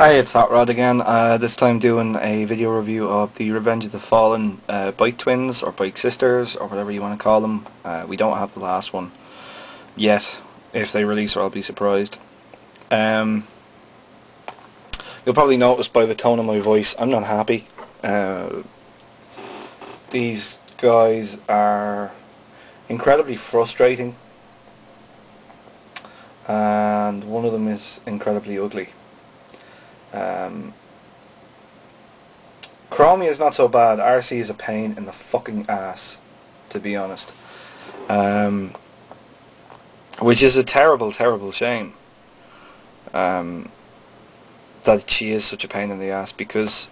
Hi, it's Hot Rod again. This time doing a video review of the Revenge of the Fallen bike twins, or bike sisters, or whatever you want to call them. We don't have the last one yet. If they release her, I'll be surprised. You'll probably notice by the tone of my voice, I'm not happy. These guys are incredibly frustrating, and one of them is incredibly ugly. Chromia is not so bad. Arcee is a pain in the fucking ass, to be honest. Which is a terrible, terrible shame. That she is such a pain in the ass, because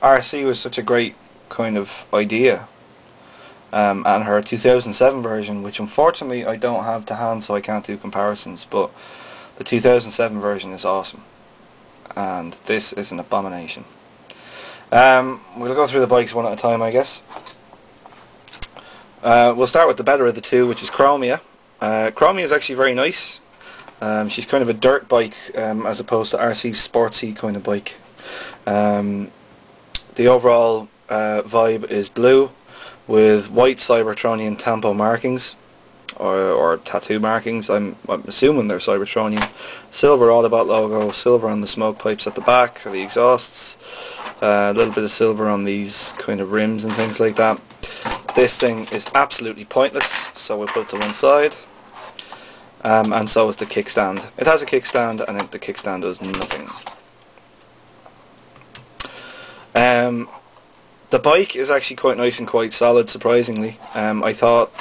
Arcee was such a great kind of idea. And her 2007 version, which unfortunately I don't have to hand, so I can't do comparisons, but the 2007 version is awesome. And this is an abomination. We'll go through the bikes one at a time, I guess. We'll start with the better of the two, which is Chromia. Chromia is actually very nice. She's kind of a dirt bike, as opposed to Arcee's sportsy kind of bike. The overall vibe is blue with white Cybertronian tampo markings, or tattoo markings. I'm assuming they're Cybertronian. Silver Autobot logo, silver on the smoke pipes at the back, or the exhausts, a little bit of silver on these kind of rims and things like that. This thing is absolutely pointless, so we'll put it to one side. And so is the kickstand. It has a kickstand, and the kickstand does nothing. The bike is actually quite nice and quite solid, surprisingly. I thought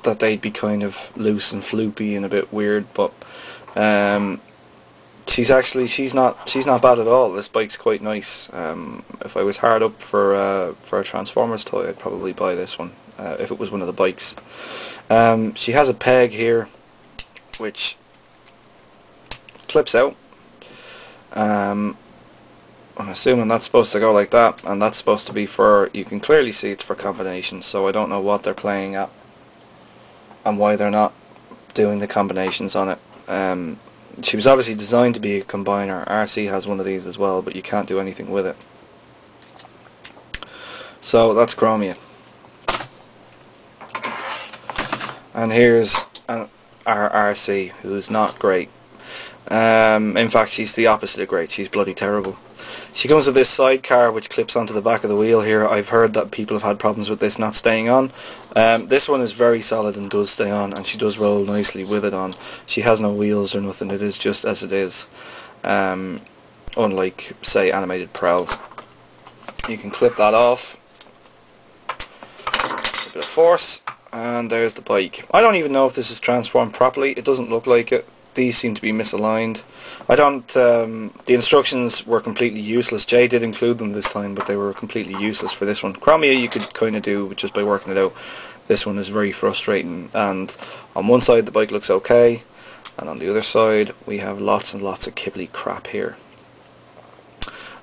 that they'd be kind of loose and floopy and a bit weird, but she's not bad at all. This bike's quite nice. If I was hard up for a Transformers toy, I'd probably buy this one if it was one of the bikes. She has a peg here which clips out. I'm assuming that's supposed to go like that, and that's supposed to be for, you can clearly see it's for combination, so I don't know what they're playing at and why they're not doing the combinations on it. She was obviously designed to be a combiner. Arcee has one of these as well, but you can't do anything with it. So that's Chromia. And here's our Arcee, who's not great. In fact, she's the opposite of great. She's bloody terrible. She comes with this sidecar which clips onto the back of the wheel here. I've heard that people have had problems with this not staying on. This one is very solid and does stay on, and she does roll nicely with it on. She has no wheels or nothing. It is just as it is. Unlike, say, Animated Pro. You can clip that off. A bit of force, and there's the bike. I don't even know if this is transformed properly. It doesn't look like it. These seem to be misaligned. The instructions were completely useless. Jay did include them this time, but they were completely useless for this one. Chromia you could kind of do just by working it out. This one is very frustrating, and on one side the bike looks okay, and on the other side we have lots and lots of kibbly crap here.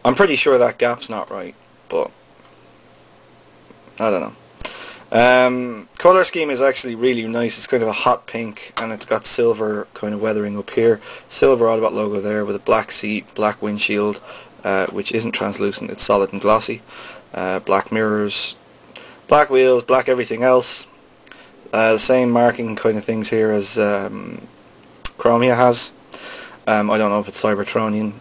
I'm pretty sure that gap's not right, but I don't know. Colour scheme is actually really nice. It's kind of a hot pink, and it's got silver kind of weathering up here. Silver Autobot logo there with a black seat, black windshield, which isn't translucent, it's solid and glossy. Black mirrors, black wheels, black everything else. The same marking kind of things here as Chromia has. I don't know if it's Cybertronian.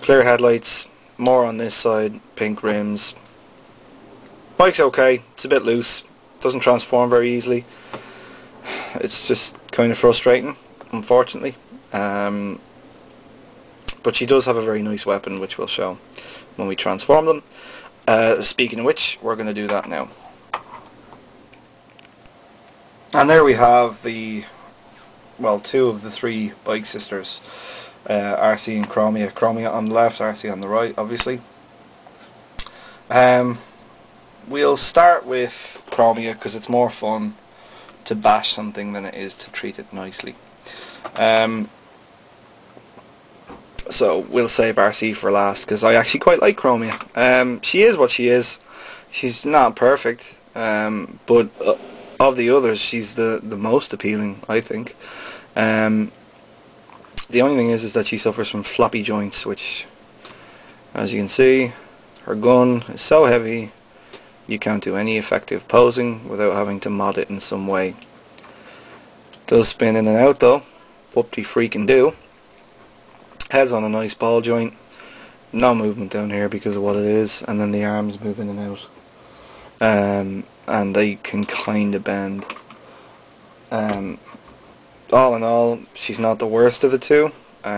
Clear headlights, more on this side, pink rims. Bike's okay, it's a bit loose. Doesn't transform very easily. It's just kind of frustrating, unfortunately. But she does have a very nice weapon, which we'll show when we transform them. Speaking of which, we're going to do that now. And there we have the, well, two of the three bike sisters, Arcee and Chromia. Chromia on the left, Arcee on the right, obviously. We'll start with Chromia because it's more fun to bash something than it is to treat it nicely. So we'll save Arcee for last because I actually quite like Chromia. She is what she is. She's not perfect, but of the others she's the most appealing, I think. The only thing is that she suffers from floppy joints, which, as you can see, her gun is so heavy you can't do any effective posing without having to mod it in some way. Does spin in and out though, whoop-de freaking do. Head's on a nice ball joint, no movement down here because of what it is, and then the arms move in and out. And they can kind of bend. All in all, she's not the worst of the two.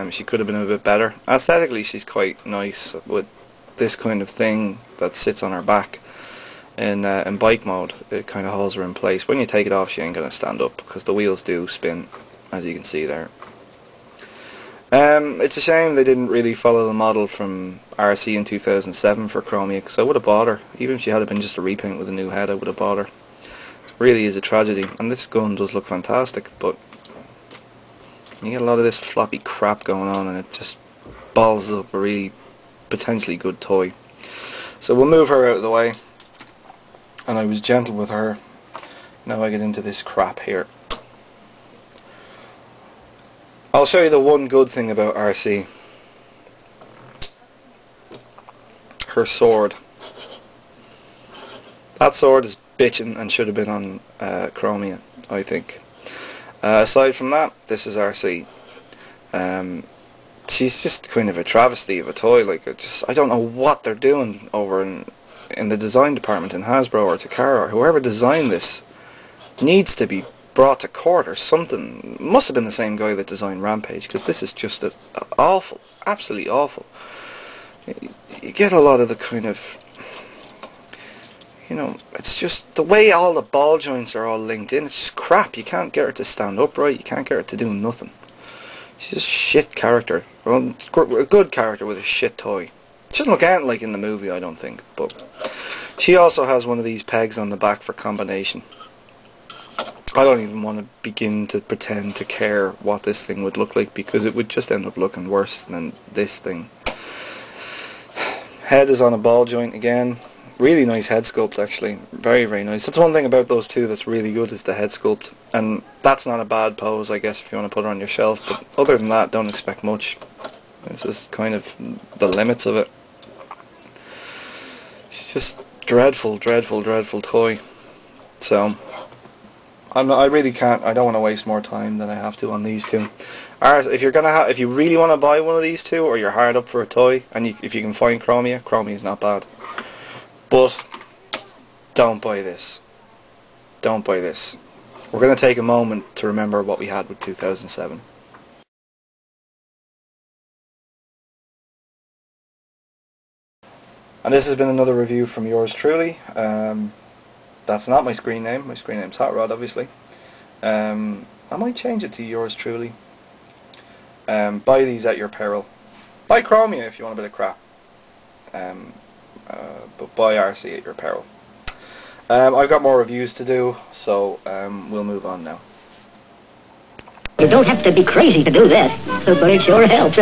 She could have been a bit better. Aesthetically, she's quite nice with this kind of thing that sits on her back. In bike mode, it kind of holds her in place. When you take it off, she ain't going to stand up because the wheels do spin, as you can see there. It's a shame they didn't really follow the model from Arcee in 2007 for Chromia, because I would have bought her. Even if she had been just a repaint with a new head, I would have bought her. It really is a tragedy. And this gun does look fantastic, but you get a lot of this floppy crap going on and it just balls up a really potentially good toy. So we'll move her out of the way. And I was gentle with her. Now I get into this crap here. I'll show you the one good thing about Arcee. Her sword. That sword is bitchin' and should have been on Chromia, I think. Aside from that, this is Arcee. She's just kind of a travesty of a toy. Like, I don't know what they're doing over in the design department in Hasbro or Takara or whoever designed this. Needs to be brought to court or something. Must have been the same guy that designed Rampage, because this is just awful, absolutely awful. You get a lot of the kind of, you know, it's just the way all the ball joints are all linked in. It's just crap. You can't get her to stand upright. You can't get her to do nothing. She's just a shit character. Well, a good character with a shit toy. She doesn't look anything like in the movie, I don't think. But she also has one of these pegs on the back for combination. I don't even want to begin to pretend to care what this thing would look like, because it would just end up looking worse than this thing. Head is on a ball joint again. Really nice head sculpt, actually. Very, very nice. That's one thing about those two that's really good, is the head sculpt. And that's not a bad pose, I guess, if you want to put her on your shelf. But other than that, don't expect much. This is kind of the limits of it. It's just dreadful, dreadful, dreadful toy. So I really can't. I don't want to waste more time than I have to on these two. If you really want to buy one of these two, or you're hard up for a toy, and if you can find Chromia, Chromia is not bad. But don't buy this. Don't buy this. We're going to take a moment to remember what we had with 2007. And this has been another review from yours truly. That's not my screen name. My screen name's Hot Rod, obviously. I might change it to yours truly. Buy these at your peril. Buy Chromia if you want a bit of crap. But buy Arcee at your peril. I've got more reviews to do, so we'll move on now. You don't have to be crazy to do this, but it sure helps.